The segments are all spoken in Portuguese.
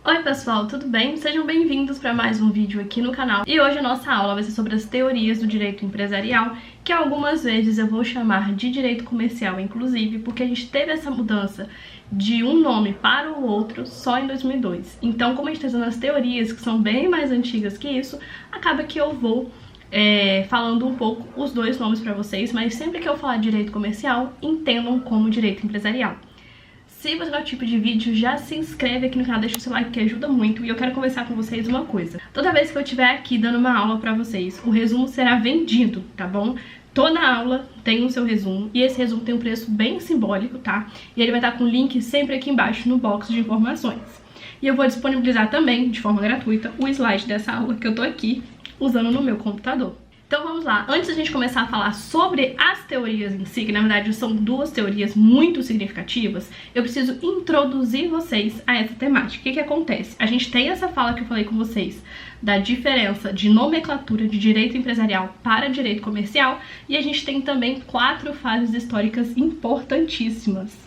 Oi pessoal, tudo bem? Sejam bem-vindos para mais um vídeo aqui no canal. E hoje a nossa aula vai ser sobre as teorias do direito empresarial, que algumas vezes eu vou chamar de direito comercial, inclusive, porque a gente teve essa mudança de um nome para o outro só em 2002. Então, como a gente está usando as teorias, que são bem mais antigas que isso, acaba que eu vou falando um pouco os dois nomes para vocês, mas sempre que eu falar direito comercial, entendam como direito empresarial. Se você gosta do tipo de vídeo, já se inscreve aqui no canal, deixa o seu like que ajuda muito. E eu quero conversar com vocês uma coisa. Toda vez que eu estiver aqui dando uma aula pra vocês, o resumo será vendido, tá bom? Toda aula tem o seu resumo, e esse resumo tem um preço bem simbólico, tá? E ele vai estar com o link sempre aqui embaixo no box de informações. E eu vou disponibilizar também, de forma gratuita, o slide dessa aula que eu tô aqui usando no meu computador. Então vamos lá, antes da gente começar a falar sobre as teorias em si, que na verdade são duas teorias muito significativas, eu preciso introduzir vocês a essa temática. O que acontece? A gente tem essa fala que eu falei com vocês da diferença de nomenclatura de direito empresarial para direito comercial, e a gente tem também 4 fases históricas importantíssimas.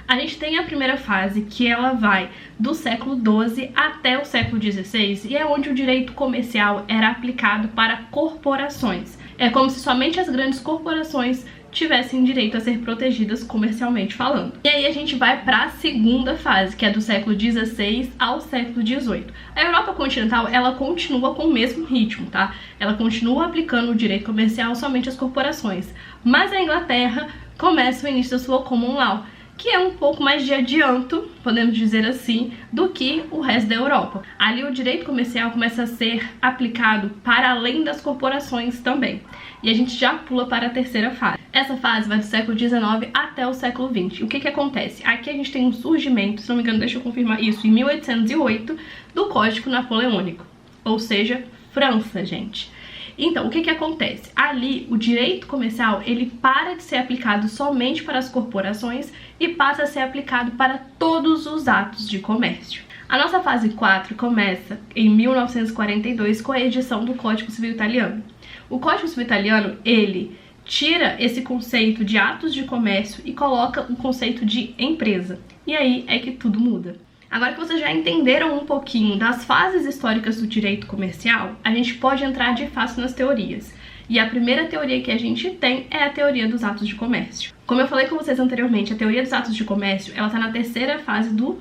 A gente tem a primeira fase, que ela vai do século XII até o século XVI, e é onde o direito comercial era aplicado para corporações. É como se somente as grandes corporações tivessem direito a ser protegidas comercialmente falando. E aí a gente vai para a segunda fase, que é do século XVI ao século XVIII. A Europa continental, ela continua com o mesmo ritmo, tá? Ela continua aplicando o direito comercial somente às corporações. Mas a Inglaterra começa o início da sua common law, que é um pouco mais de adianto, podemos dizer assim, do que o resto da Europa. Ali o direito comercial começa a ser aplicado para além das corporações também. E a gente já pula para a terceira fase. Essa fase vai do século XIX até o século XX. O que acontece? Aqui a gente tem um surgimento, se não me engano, deixa eu confirmar isso, em 1808, do Código Napoleônico. Ou seja, França, gente. Então, o que acontece? Ali, o direito comercial, ele para de ser aplicado somente para as corporações e passa a ser aplicado para todos os atos de comércio. A nossa fase 4 começa em 1942 com a edição do Código Civil Italiano. O Código Civil Italiano, ele tira esse conceito de atos de comércio e coloca o conceito de empresa. E aí é que tudo muda. Agora que vocês já entenderam um pouquinho das fases históricas do direito comercial, a gente pode entrar de fato nas teorias. E a primeira teoria que a gente tem é a teoria dos atos de comércio. Como eu falei com vocês anteriormente, a teoria dos atos de comércio, ela está na terceira fase do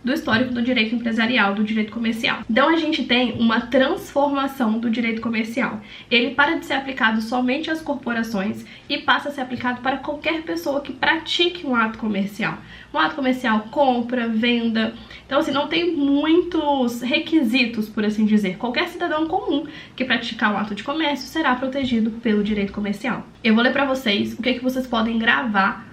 histórico do direito empresarial, do direito comercial. Então a gente tem uma transformação do direito comercial. Ele para de ser aplicado somente às corporações e passa a ser aplicado para qualquer pessoa que pratique um ato comercial. Um ato comercial, compra, venda. Então assim, não tem muitos requisitos, por assim dizer. Qualquer cidadão comum que praticar um ato de comércio será protegido pelo direito comercial. Eu vou ler para vocês o que vocês podem gravar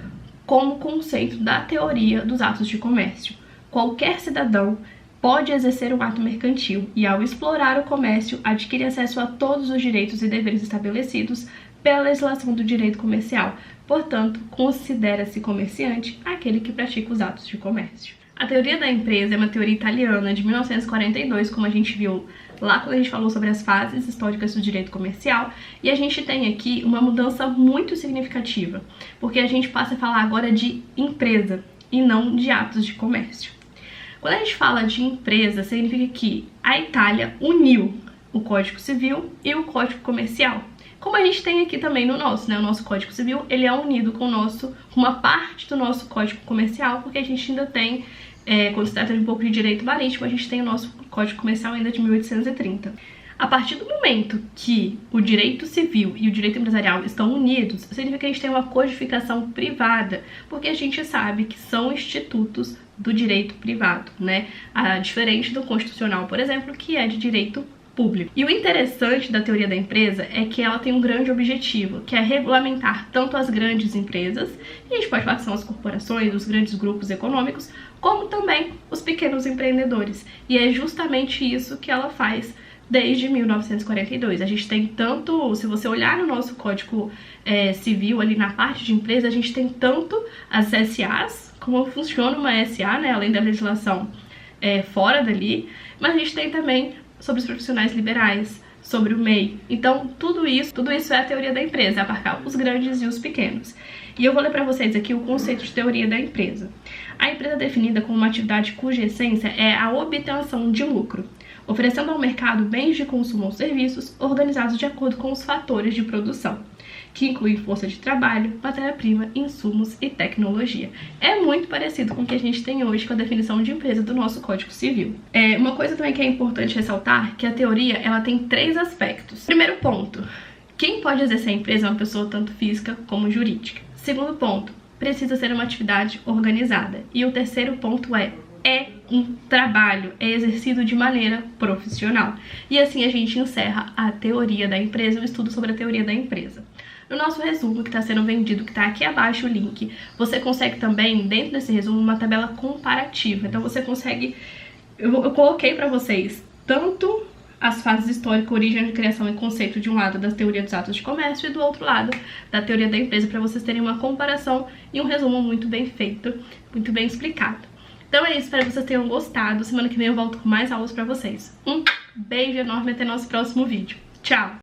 como conceito da teoria dos atos de comércio. Qualquer cidadão pode exercer um ato mercantil e, ao explorar o comércio, adquire acesso a todos os direitos e deveres estabelecidos pela legislação do direito comercial. Portanto, considera-se comerciante aquele que pratica os atos de comércio. A teoria da empresa é uma teoria italiana de 1942, como a gente viu lá quando a gente falou sobre as fases históricas do direito comercial, e a gente tem aqui uma mudança muito significativa, porque a gente passa a falar agora de empresa e não de atos de comércio. Quando a gente fala de empresa, significa que a Itália uniu o Código Civil e o Código Comercial. Como a gente tem aqui também no nosso, né? O nosso Código Civil, ele é unido com uma parte do nosso Código Comercial, porque a gente ainda tem, quando se trata de um pouco de direito marítimo, a gente tem o nosso Código Comercial ainda de 1830. A partir do momento que o direito civil e o direito empresarial estão unidos, significa que a gente tem uma codificação privada, porque a gente sabe que são institutos do direito privado, né? Diferente do constitucional, por exemplo, que é de direito público. E o interessante da teoria da empresa é que ela tem um grande objetivo, que é regulamentar tanto as grandes empresas, e a gente pode falar que são as corporações, os grandes grupos econômicos, como também os pequenos empreendedores. E é justamente isso que ela faz desde 1942. A gente tem tanto, se você olhar no nosso Código Civil, ali na parte de empresa, a gente tem tanto as SAs, como funciona uma SA, né, além da legislação fora dali, mas a gente tem também sobre os profissionais liberais, sobre o MEI. Então, tudo isso é a teoria da empresa, é abarcar os grandes e os pequenos. E eu vou ler para vocês aqui o conceito de teoria da empresa. A empresa é definida como uma atividade cuja essência é a obtenção de lucro, oferecendo ao mercado bens de consumo ou serviços organizados de acordo com os fatores de produção, que incluem força de trabalho, matéria-prima, insumos e tecnologia. É muito parecido com o que a gente tem hoje com a definição de empresa do nosso Código Civil. Uma coisa também que é importante ressaltar, que a teoria ela tem 3 aspectos. Primeiro ponto, quem pode exercer a empresa é uma pessoa tanto física como jurídica. Segundo ponto, precisa ser uma atividade organizada. E o terceiro ponto é um trabalho, é exercido de maneira profissional. E assim a gente encerra a teoria da empresa, o estudo sobre a teoria da empresa. No nosso resumo que está sendo vendido, que está aqui abaixo o link, você consegue também, dentro desse resumo, uma tabela comparativa. Então você consegue, eu coloquei para vocês tanto as fases históricas, origem de criação e conceito de um lado da teoria dos atos de comércio e do outro lado da teoria da empresa, para vocês terem uma comparação e um resumo muito bem feito, muito bem explicado. Então é isso, espero que vocês tenham gostado. Semana que vem eu volto com mais aulas pra vocês. Um beijo enorme, até nosso próximo vídeo. Tchau!